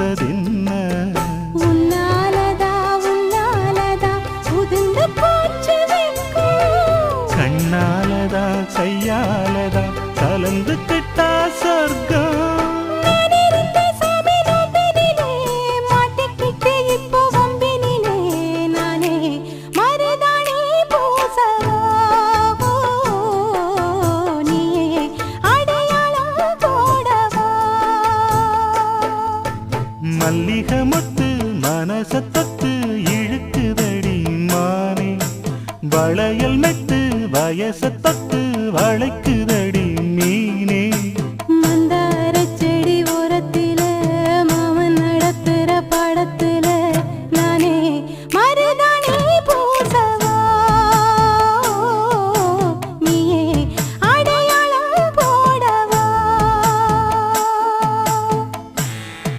வந்ததென்ன உன்னாலதா உன்னாலதா உதிர்ந்து போச்சு வெட்கம் கண்ணாலதா கையாலதா கலந்து கிட்டா சொர்க்கம் மல்லிகை முத்து மனசத்தத்து இழுக்குதடி மானே வளையல் மெட்டு வயசத்தத்து வளை